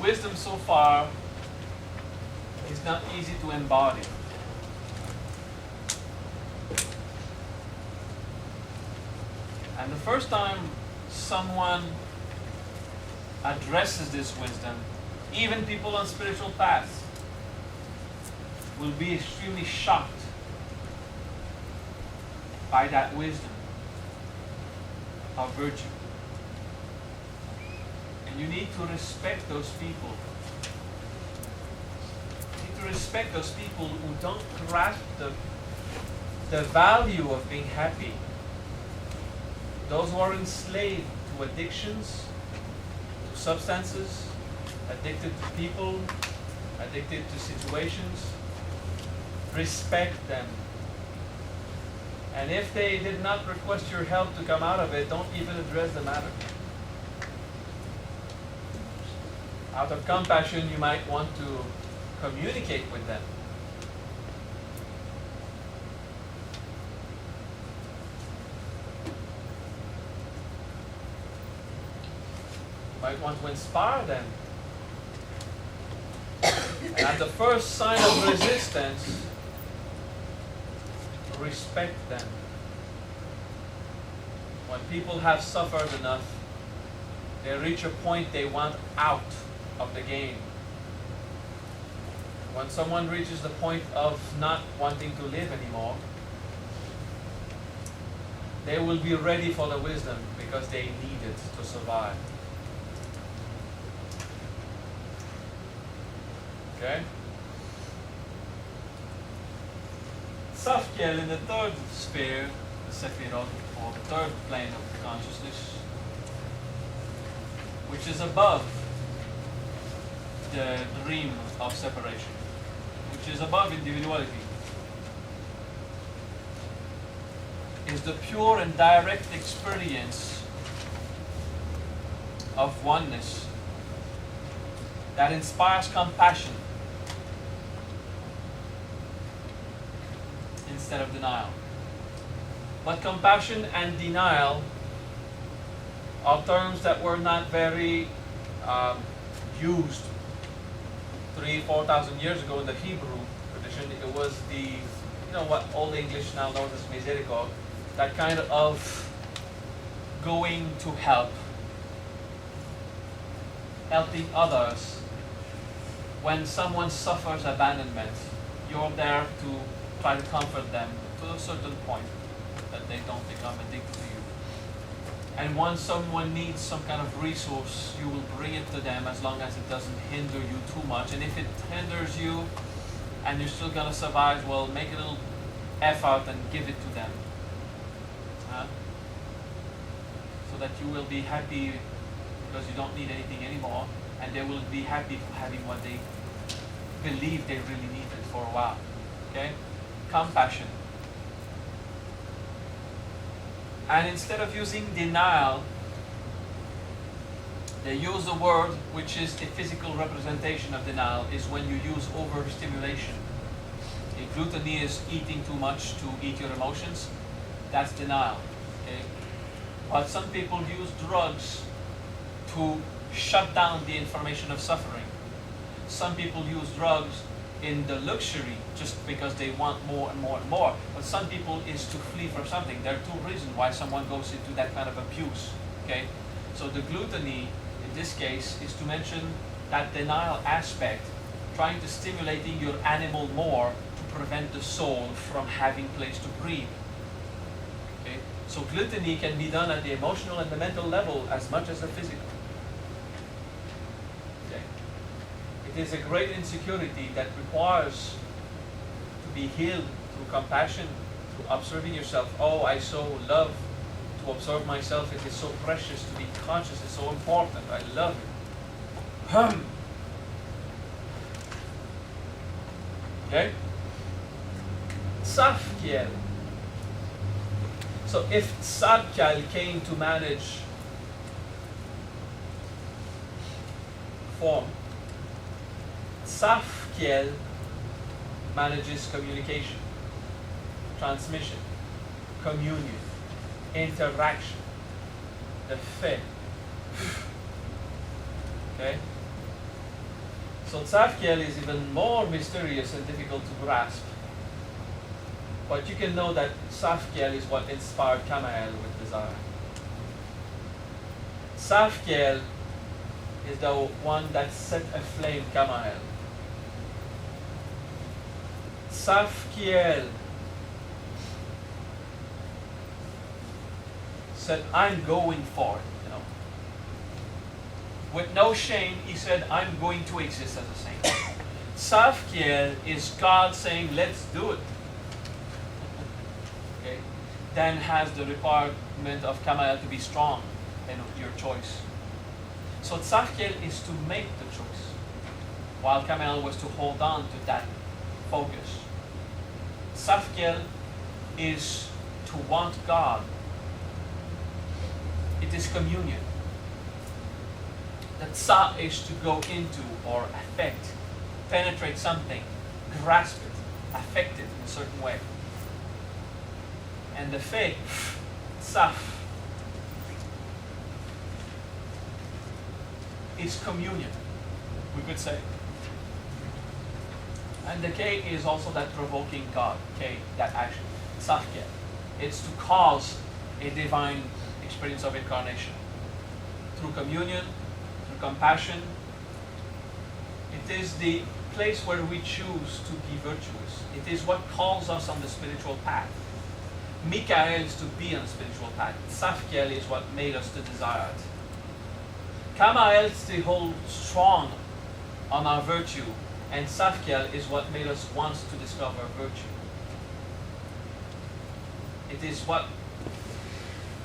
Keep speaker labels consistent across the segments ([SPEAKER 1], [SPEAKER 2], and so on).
[SPEAKER 1] wisdom so far is not easy to embody. And the first time someone addresses this wisdom, even people on spiritual paths will be extremely shocked by that wisdom of virtue. And you need to respect those people. You need to respect those people who don't grasp the value of being happy. Those who are enslaved to addictions, to substances, addicted to people, addicted to situations, respect them. And if they did not request your help to come out of it, don't even address the matter. Out of compassion, you might want to communicate with them. You might want to inspire them. And at the first sign of resistance, respect them. When people have suffered enough, they reach a point they want out of the game. When someone reaches the point of not wanting to live anymore, they will be ready for the wisdom because they need it to survive. Okay? Tzaphkiel in the third sphere, the Safel, or the third plane of consciousness, which is above the dream of separation, which is above individuality, is the pure and direct experience of oneness that inspires compassion instead of denial. But compassion and denial are terms that were not very used 3,000-4,000 years ago in the Hebrew tradition. It was what Old English now knows as misericord, that kind of going to helping others. When someone suffers abandonment, you're there to try to comfort them to a certain point that they don't become addicted to you. And once someone needs some kind of resource, you will bring it to them as long as it doesn't hinder you too much. And if it hinders you and you're still going to survive, well, make a little effort and give it to them. So that you will be happy because you don't need anything anymore, and they will be happy for having what they believe they really needed for a while. Okay? Compassion. And instead of using denial, they use a word which is a physical representation of denial, is when you use overstimulation. If gluttony is eating too much to eat your emotions, that's denial. Okay? But some people use drugs to shut down the information of suffering. Some people use drugs in the luxury just because they want more and more and more. But some people is to flee from something. There are two reasons why someone goes into that kind of abuse. Okay? So the gluttony, in this case, is to mention that denial aspect, trying to stimulating your animal more to prevent the soul from having place to breathe. Okay? So gluttony can be done at the emotional and the mental level as much as the physical. It is a great insecurity that requires to be healed through compassion, through observing yourself. Oh, I so love to observe myself. It is so precious to be conscious. It's so important. I love it. Okay? Tzaphkiel. So if Tzaphkiel came to manage form, Tzaphkiel manages communication, transmission, communion, interaction, the fait. Okay? So Tzaphkiel is even more mysterious and difficult to grasp. But you can know that Tzaphkiel is what inspired Kamael with desire. Tzaphkiel is the one that set aflame Kamael. Tzaphkiel said, I'm going for it, you know. With no shame, he said, I'm going to exist as a saint. Tzaphkiel is God saying, let's do it. Okay? Then has the requirement of Kamael to be strong in your choice. So Tzaphkiel is to make the choice, while Kamael was to hold on to that focus. Tzaphkiel is to want God. It is communion. The Tza is to go into or affect, penetrate something, grasp it, affect it in a certain way. And the Fe, Tzaf, is communion, we could say. And the K is also that provoking God, K, that action, Tzaphkiel. It's to cause a divine experience of incarnation. Through communion, through compassion. It is the place where we choose to be virtuous. It is what calls us on the spiritual path. Mikael is to be on the spiritual path. Tzaphkiel is what made us to desire it. Kamael is to hold strong on our virtue, and Tzaphkiel is what made us want to discover virtue. It is what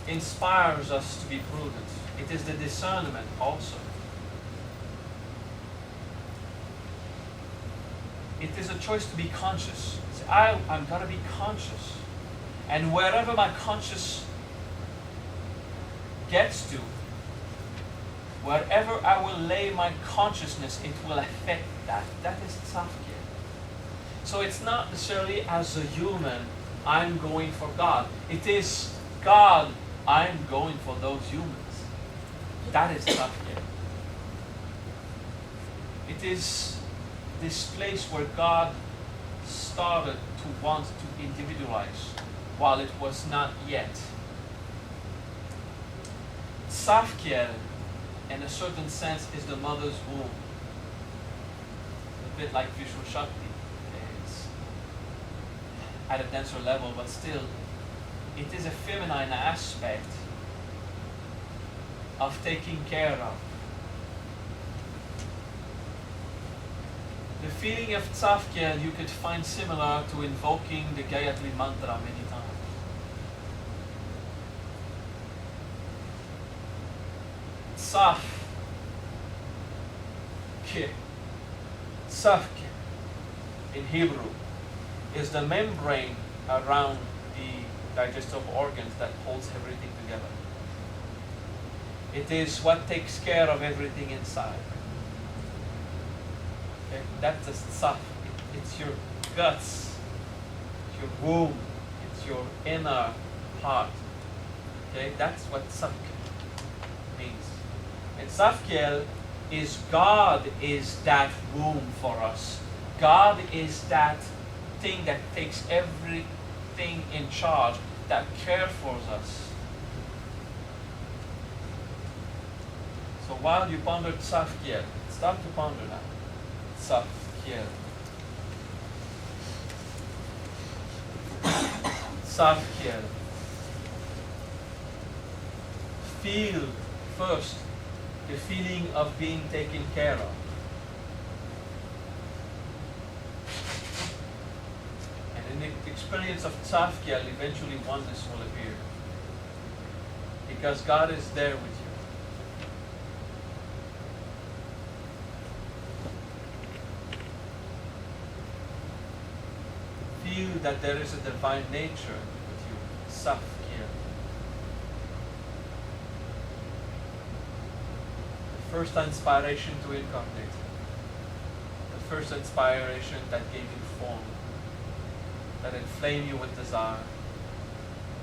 [SPEAKER 1] inspires us to be prudent. It is the discernment also. It is a choice to be conscious. I'm going to be conscious. And wherever my conscious gets to, wherever I will lay my consciousness, it will affect that. That is Tzaphkiel. So it's not necessarily as a human, I'm going for God. It is God, I'm going for those humans. That is Tzaphkiel. It is this place where God started to want to individualize while it was not yet. Tzaphkiel, in a certain sense, is the mother's womb. A bit like Vishnu Shakti. It's at a denser level, but still, it is a feminine aspect of taking care of. The feeling of Tzaphkiel you could find similar to invoking the Gayatri Mantra many times. Tzaphkiel in Hebrew is the membrane around the digestive organs that holds everything together. It is what takes care of everything inside. Okay? That's the Tzaf. It's your guts, it's your womb, it's your inner heart. Okay? That's what Tzaphkiel means. And Tzaphkiel is God is that womb for us. God is that thing that takes everything in charge, that cares for us. So while you ponder Tzaphkiel, start to ponder now. Tzaphkiel. Tzaphkiel. Feel first the feeling of being taken care of. And in the experience of Tzaphkiel, eventually oneness will appear. Because God is there with you. Feel that there is a divine nature with you. Tzaphkiel. First inspiration to incarnate. The first inspiration that gave you form, that inflamed you with desire,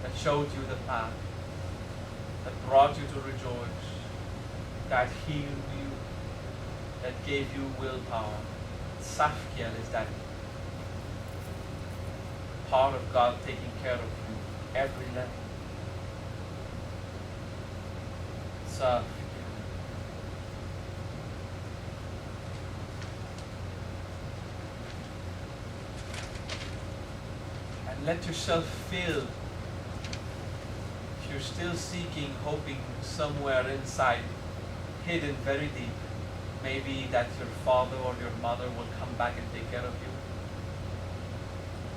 [SPEAKER 1] that showed you the path, that brought you to rejoice, that healed you, that gave you willpower. Tzaphkiel is that part of God taking care of you every level. Tzaphkiel. And let yourself feel, if you're still seeking, hoping somewhere inside, hidden very deep, maybe that your father or your mother will come back and take care of you.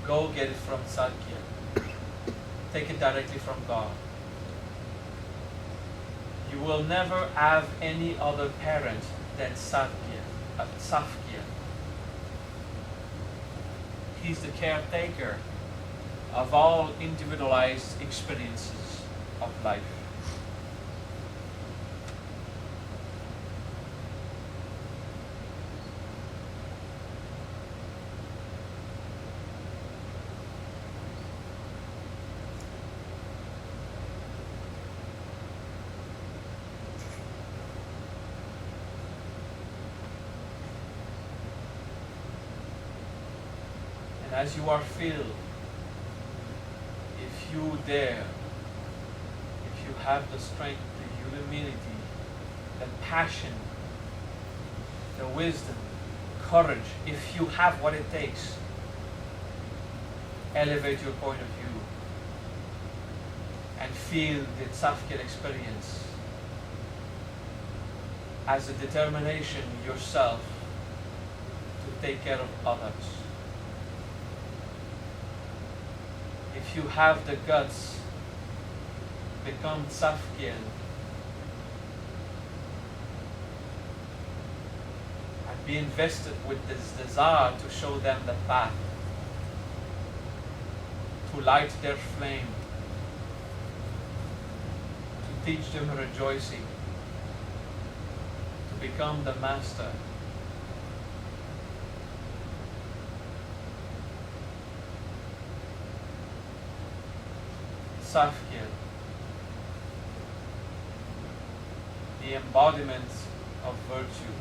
[SPEAKER 1] Go get it from Tzaphkiel. Take it directly from God. You will never have any other parent than Tzaphkiel. He's the caretaker of all individualized experiences of life. And as you are filled, if you dare, if you have the strength, the humility, the passion, the wisdom, courage, if you have what it takes, elevate your point of view and feel the Tzaphkiel experience as a determination yourself to take care of others. If you have the guts, become Tzaphkiel and be invested with this desire to show them the path, to light their flame, to teach them rejoicing, to become the master. Safel, the embodiment of virtue,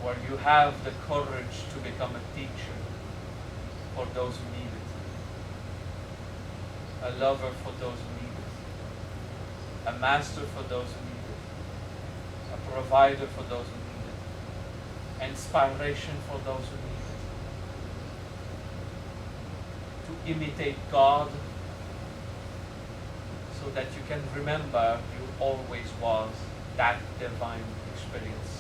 [SPEAKER 1] where you have the courage to become a teacher for those who need it, a lover for those who need it, a master for those who need it, a provider for those who need it, inspiration for those who need it, to imitate God so that you can remember you always was that divine experience.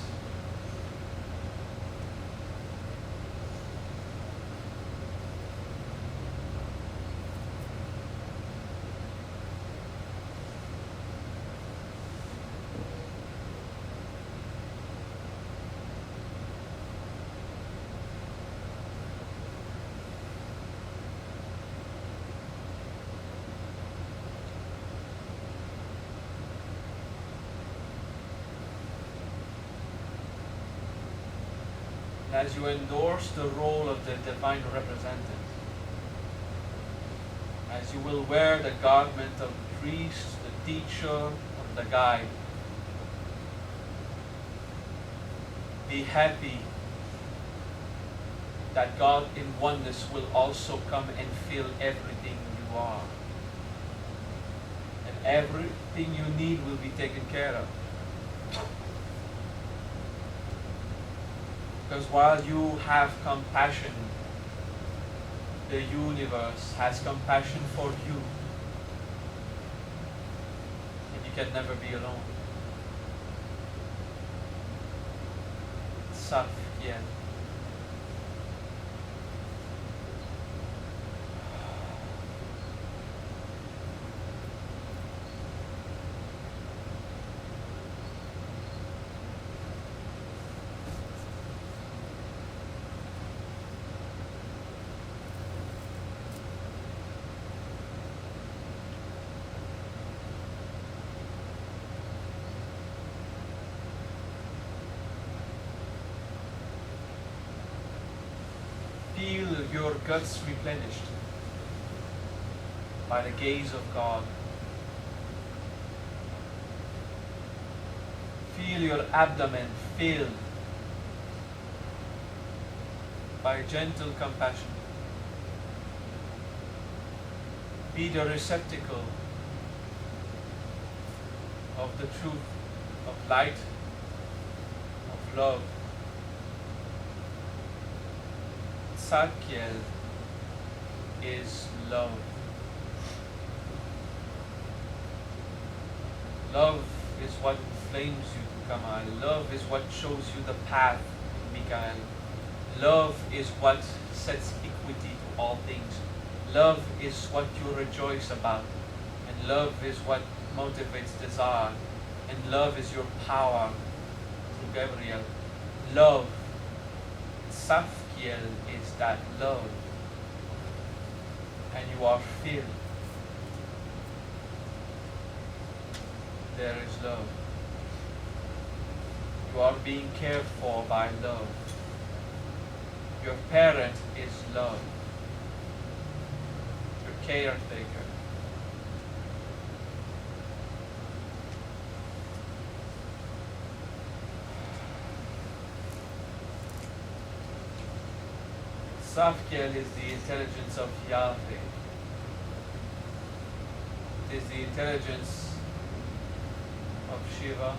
[SPEAKER 1] As you endorse the role of the divine representative, as you will wear the garment of the priest, the teacher, or the guide, be happy that God in oneness will also come and fill everything you are. And everything you need will be taken care of. Because while you have compassion, the universe has compassion for you. And you can never be alone. Tzaphkiel. Feel your guts replenished by the gaze of God. Feel your abdomen filled by gentle compassion. Be the receptacle of the truth, of light, of love. Tzaphkiel is love. Love is what inflames you to Kamal. Love is what shows you the path, Mikael. Love is what sets equity to all things. Love is what you rejoice about. And love is what motivates desire. And love is your power through Gabriel. Love. Safel is that love. And you are filled. There is love. You are being cared for by love. Your parent is love. Your caretaker. Tzaphkiel is the intelligence of Yahweh. It is the intelligence of Shiva.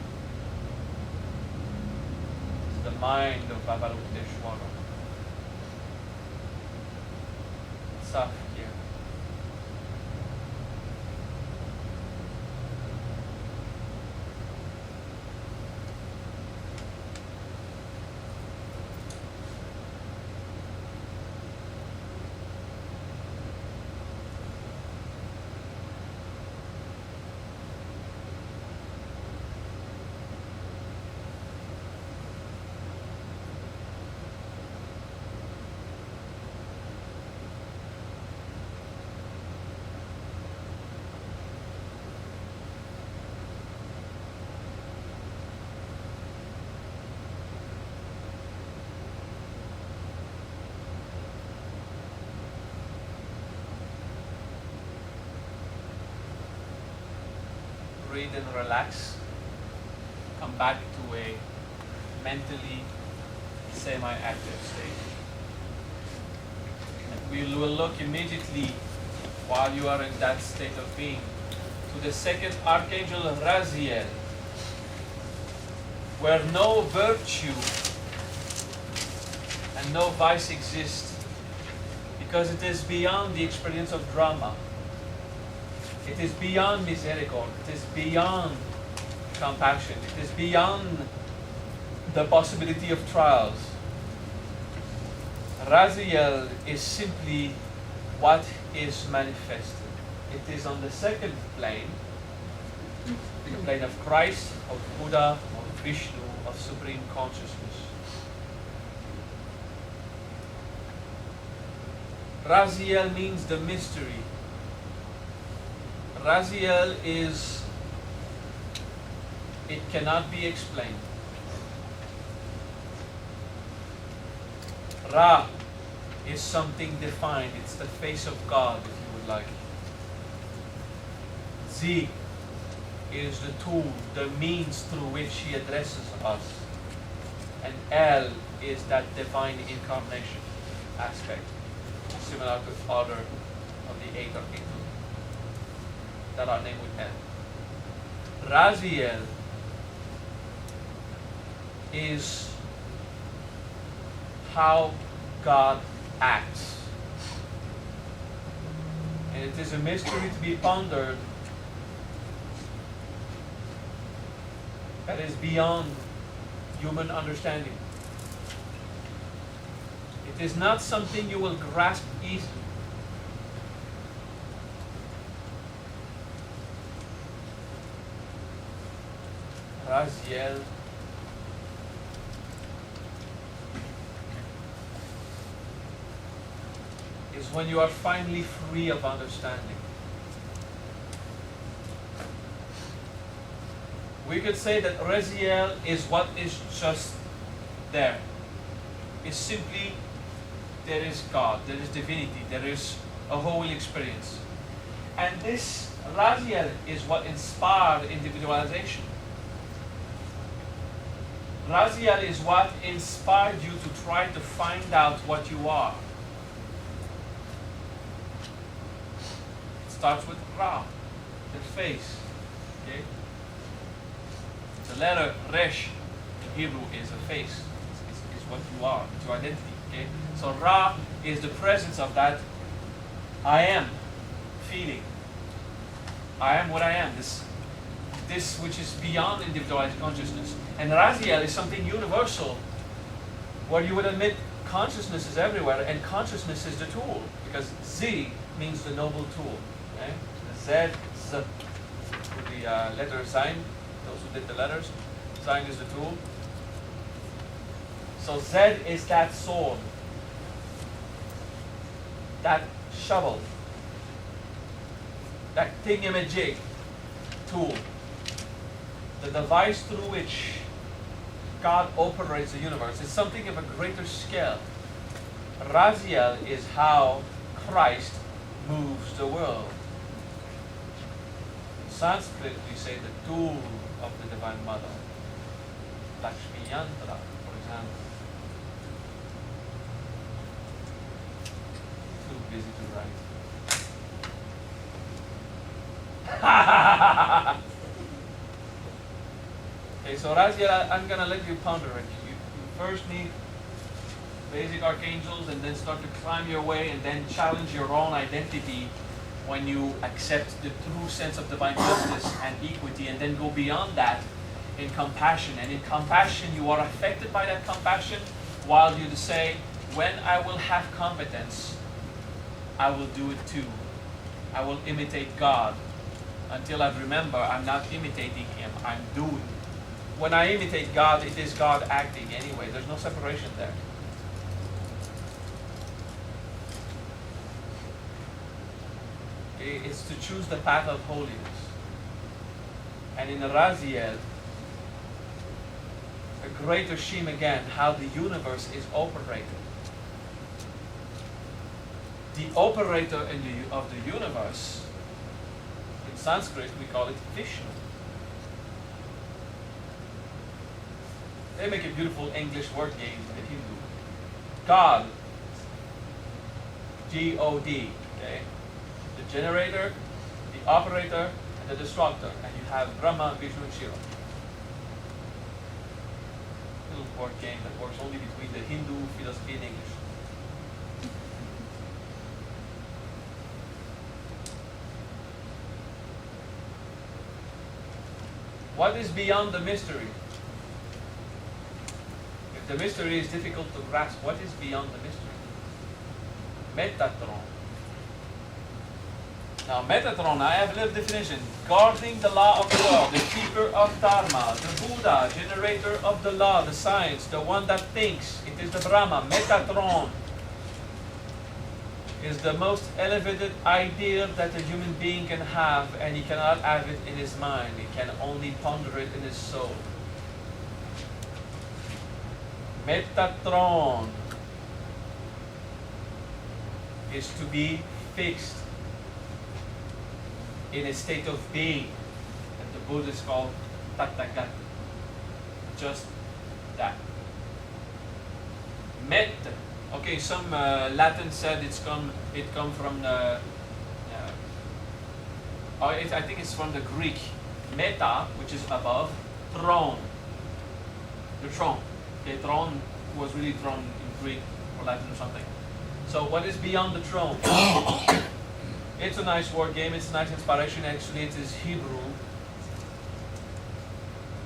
[SPEAKER 1] It's the mind of Avalokiteshvara. Tzaphkiel. Breathe and relax. Come back to a mentally semi-active state. And we will look immediately, while you are in that state of being, to the second archangel Raziel, where no virtue and no vice exist, because it is beyond the experience of drama. It is beyond misericord. It is beyond compassion. It is beyond the possibility of trials. Raziel is simply what is manifested. It is on the second plane, the plane of Christ, of Buddha, of Vishnu, of Supreme Consciousness. Raziel means the mystery. Raziel is, it cannot be explained. Ra is something defined. It's the face of God, if you would like. Z is the tool, the means through which He addresses us. And L is that divine incarnation aspect, similar to Father of the eighth archangel that are named with L. Raziel is how God acts. And it is a mystery to be pondered that is beyond human understanding. It is not something you will grasp easily. Raziel is when you are finally free of understanding. We could say that Raziel is what is just there. It's simply there is God, there is divinity, there is a whole experience. And this Raziel is what inspired individualization. Raziel is what inspired you to try to find out what you are. It starts with Ra, the face. Okay? The letter Resh in Hebrew is a face. It's what you are. It's your identity. Okay? So Ra is the presence of that I am feeling. I am what I am. This which is beyond individualized consciousness. And Raziel is something universal, where you would admit consciousness is everywhere, and consciousness is the tool, because Z means the noble tool. Okay? Z, with the letter sign, those who did the letters, sign is the tool. So Z is that sword, that shovel, that thingamajig tool, the device through which God operates the universe. It's something of a greater scale. Raziel is how Christ moves the world. In Sanskrit, we say the tool of the Divine Mother. Lakshmi Yantra, for example. Too busy to write. Okay, so Raziel, I'm going to let you ponder it. You first need basic archangels, and then start to climb your way, and then challenge your own identity when you accept the true sense of divine justice and equity, and then go beyond that in compassion. And in compassion, you are affected by that compassion, while you say, when I will have competence, I will do it too. I will imitate God. Until I remember, I'm not imitating Him, I'm doing. When I imitate God, it is God acting anyway. There's no separation there. Okay, it's to choose the path of holiness. And in Raziel, a greater sheen again, how the universe is operated. The operator of the universe, in Sanskrit we call it Vishnu. They make a beautiful English word game in Hindu. God, G-O-D, okay? The generator, the operator, and the destructor. And you have Brahma, Vishnu, and Shiva. Little word game that works only between the Hindu philosophy and English. What is beyond the mystery? If the mystery is difficult to grasp, what is beyond the mystery? Metatron. Now, Metatron, I have a little definition. Guarding the law of the world, the keeper of Dharma, the Buddha, generator of the law, the science, the one that thinks. It is the Brahma. Metatron is the most elevated ideal that a human being can have, and he cannot have it in his mind. He can only ponder it in his soul. Metatron is to be fixed in a state of being, and the Buddhists call Tathagata. Just that. Met. Okay, some Latin said it come from the. I think it's from the Greek. Meta, which is above, throne. The throne. Okay, throne was really throne in Greek or Latin or something. So what is beyond the throne? It's a nice word game. It's a nice inspiration. Actually, it is Hebrew,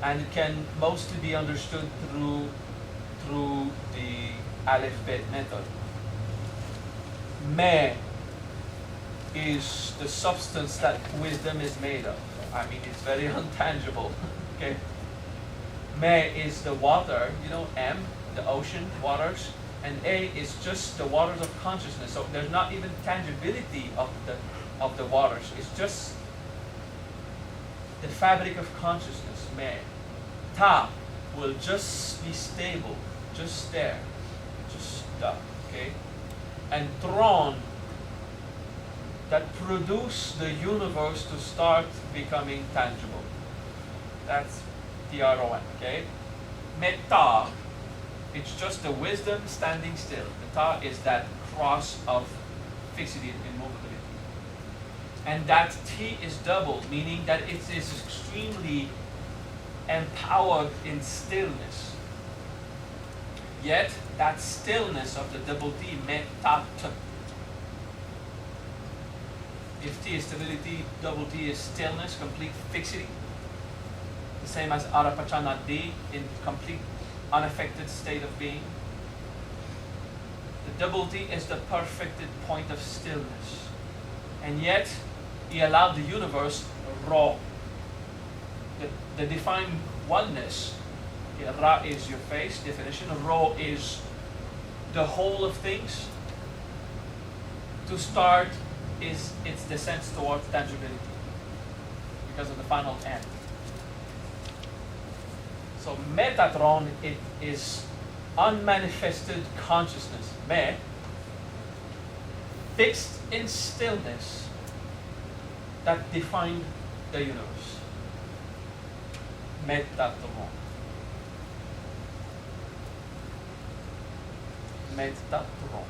[SPEAKER 1] and it can mostly be understood through the Aleph-Bet method. Me is the substance that wisdom is made of. I mean, it's very untangible. Okay. Me is the water, M, the ocean, waters, and A is just the waters of consciousness. So there's not even tangibility of the waters. It's just the fabric of consciousness, Me. Ta will just be stable, just there, just stuck, okay? And Tron, that produce the universe to start becoming tangible. That's T-R-O-N, okay? Meta, it's just the wisdom standing still. Meta is that cross of fixity and immovability. And that T is double, meaning that it is extremely empowered in stillness. Yet, that stillness of the double T, metat. If T is stability, double T is stillness, complete fixity. The same as arapachana D, in complete unaffected state of being. The double T is the perfected point of stillness. And yet, he allowed the universe raw. The defined oneness, Ra is your face, definition, Ra is the whole of things. To start is its descent towards tangibility because of the final end. So Metatron, it is unmanifested consciousness, me, fixed in stillness that defined the universe. Metatron. Metatron.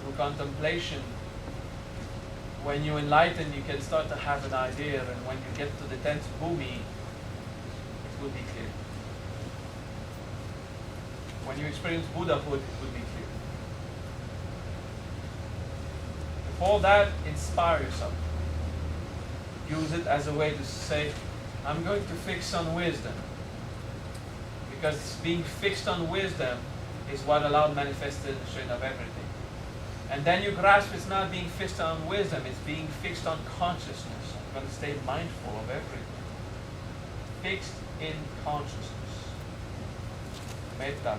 [SPEAKER 1] Through contemplation, when you enlighten, you can start to have an idea, and when you get to the 10th bhumi, it will be clear. When you experience Buddhahood, it will be clear. Before that, inspire yourself. Use it as a way to say, I'm going to fix on wisdom. Because being fixed on wisdom is what allowed manifestation of everything. And then you grasp it's not being fixed on wisdom, it's being fixed on consciousness. I'm going to stay mindful of everything. Fixed in consciousness. Metatron.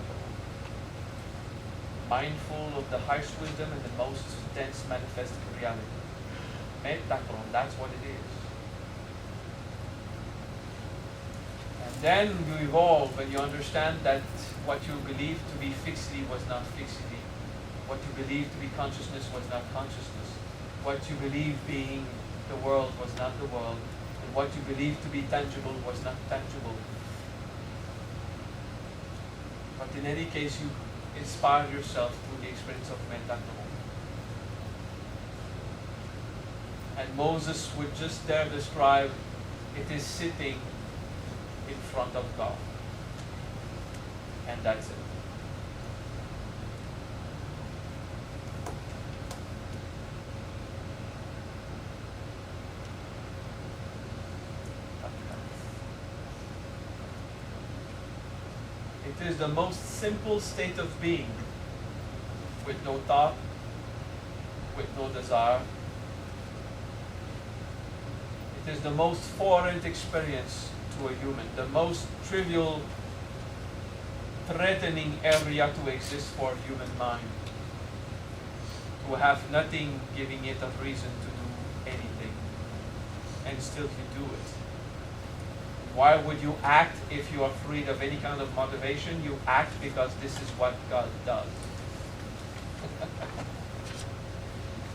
[SPEAKER 1] Mindful of the highest wisdom and the most dense manifested reality. Metatron, that's what it is. And then you evolve and you understand that what you believed to be fixity was not fixity. What you believed to be consciousness was not consciousness. What you believed being the world was not the world. And what you believed to be tangible was not tangible. But in any case, you inspire yourself through the experience of Metatron. And Moses would just there describe, it is sitting in front of God. And that's it. It is the most simple state of being, with no thought, with no desire. It is the most foreign experience to a human, the most trivial, threatening area to exist for a human mind. To have nothing giving it a reason to do anything, and still you do it. Why would you act if you are freed of any kind of motivation? You act because this is what God does.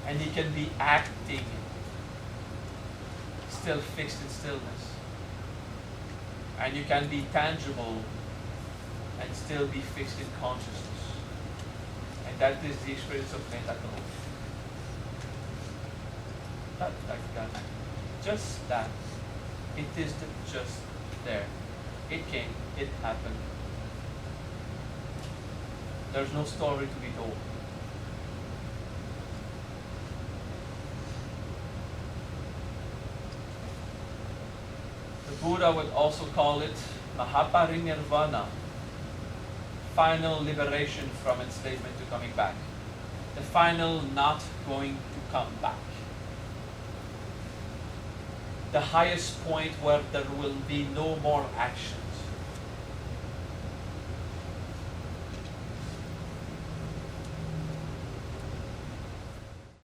[SPEAKER 1] And He can be acting, still fixed in stillness. And you can be tangible and still be fixed in consciousness. And that is the experience of Metatron. Not like that. Just that. It is just there. It came, it happened. There's no story to be told. The Buddha would also call it Mahaparinirvana, final liberation from enslavement to coming back. The final not going to come back. The highest point where there will be no more action.